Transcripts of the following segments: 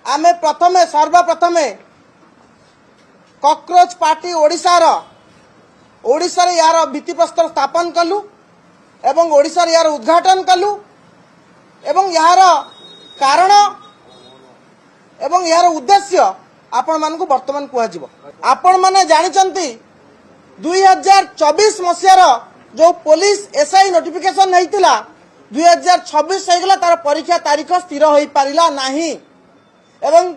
आमे प्रथमे सर्वप्रथमे cockroach party Odisha यार भित्तिप्रस्तर स्थापन कलु एवं ओडिशा यार उद्घाटन कलु एवं यार कारण एवं यार उद्देश्य आपण मानकु वर्तमान कुआजिबो। आपण माने जानिचंती 2024 मसियार जो पुलिस एसआई नोटिफिकेशन नैतिला 2026 होइगला तार परीक्षा तारीख स्थिर होई पारिला नाही। एवं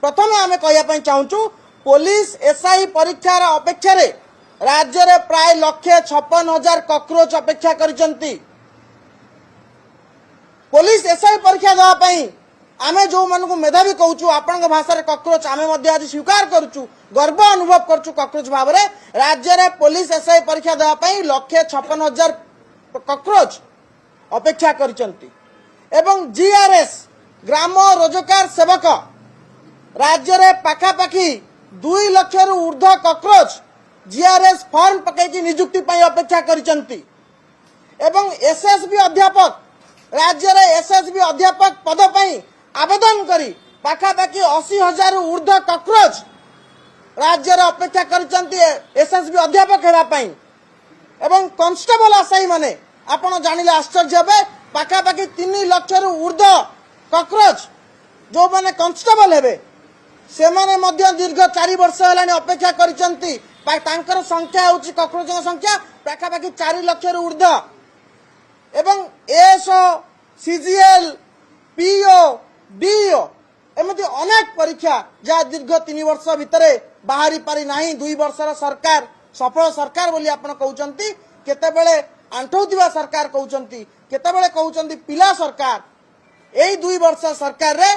प्रथमे आमे कहया पई चाहूचु पुलिस एसआई परीक्षार अपेक्षा रे राज्य रे प्राय 156,000 कॉकरोच अपेक्षा करिसंती। पुलिस एसआई परीक्षा देवा पई आमे जो मानकु मेधावी कहूचु आपन भाषा रे कॉकरोच आमे मध्ये आज स्वीकार करूचु गर्व अनुभव करचु कॉकरोच भाव रे राज्य रे पुलिस एसआई परीक्षा देवा पई 156,000 कॉकरोच अपेक्षा करिसंती। एवं जीआरएस ग्राम रोजगार सेवक राज्य रे पाखा पाखी 2 लाख रु ऊर्ध्व कॉकरोच जीआरएस फॉर्म पकैकी नियुक्ति पई अपेक्षा करिसंती। एवं एसएसबी अध्यापक राज्य रे एसएसबी अध्यापक पद पई आवेदन करी पाखा पाखी 80,000 रु ऊर्ध्व कॉकरोच राज्य रे अपेक्षा करिसंती एसएसबी अध्यापक हेबा पई। एवं कांस्टेबल आसाई माने आपण जानिले आश्चर्य हेबे पाखा पाखी 3 लाख रु ऊर्ध्व कॉकरोच जो माने कांस्टेबल हेबे से माने मध्य दीर्घ 4 वर्ष हेलानी अपेक्षा करिसंती। तांकर संख्या होची कॉकरोच संख्या पाखा पाखी 4 लाख रु ऊर्ध्व। एवं एसओ सीजीएल पीओ डीओ एमती अनेक परीक्षा जहाँ दीर्घ 3 वर्ष भितरे बाहरी पारि नाही। 2 वर्षर सरकार सफल सरकार बोली आपण कहउचंती केतेबेले आंठौतिबा सरकार कहउचंती केतेबेले कहउचंती पिला सरकार। एई 2 वर्ष सरकार रे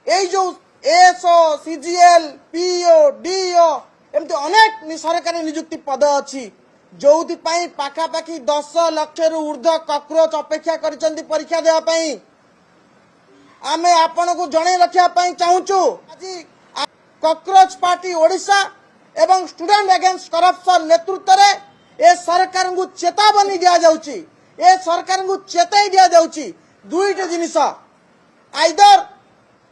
एई जो एसओ सीजीएल पीओ डीओ एमती अनेक सरकारी नियुक्ति पद अछि जोउति पई पाखा पाखी 10 लाख रु ऊर्ध्व कॉकरोच अपेक्षा करिसंती परीक्षा देवा पई। आमे आपण को जणे रखिया पई चाहूचु आज कॉकरोच पार्टी ओडिशा एवं स्टूडेंट अगेंस्ट करप्शन नेतृत्व रे ए सरकार को चेतावनी दिया जाउची। ए सरकार को चेताई दिया जाउची दुईटा जिनिस आइदर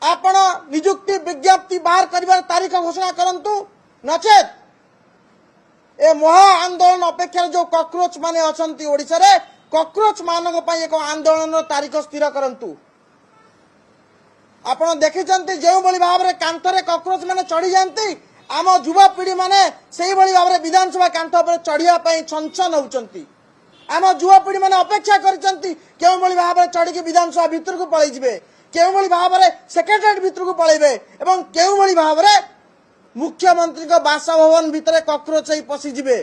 आपण नियुक्ति विज्ञप्ति बाहर करिवार तारीख घोषणा करंतु नचेत ए महा आंदोलन अपेक्षा जो कॉकरोच माने अछंती ओडिसा रे कॉकरोच मानक पई एक आंदोलन तारीख स्थिर करंतु। आपण देखिचंती जेउ बळी भाव रे कांथरे कॉकरोच माने चढ़ी जानती आम युवा पीढ़ी माने सेही बळी भाव रे विधानसभा कांथ पर चढ़िया पई छनछन होउचंती। आम युवा पीढ़ी माने अपेक्षा करिचंती केउ बळी भाव रे चढ़ी के विधानसभा भीतर को पळै जिवे केउ बळी भाव रे सेक्रेटरीट भीतर को पळैबे एवं केउ बळी भाव रे मुख्यमंत्री को बासभवन भीतर कॉकरोच पशि जिवे।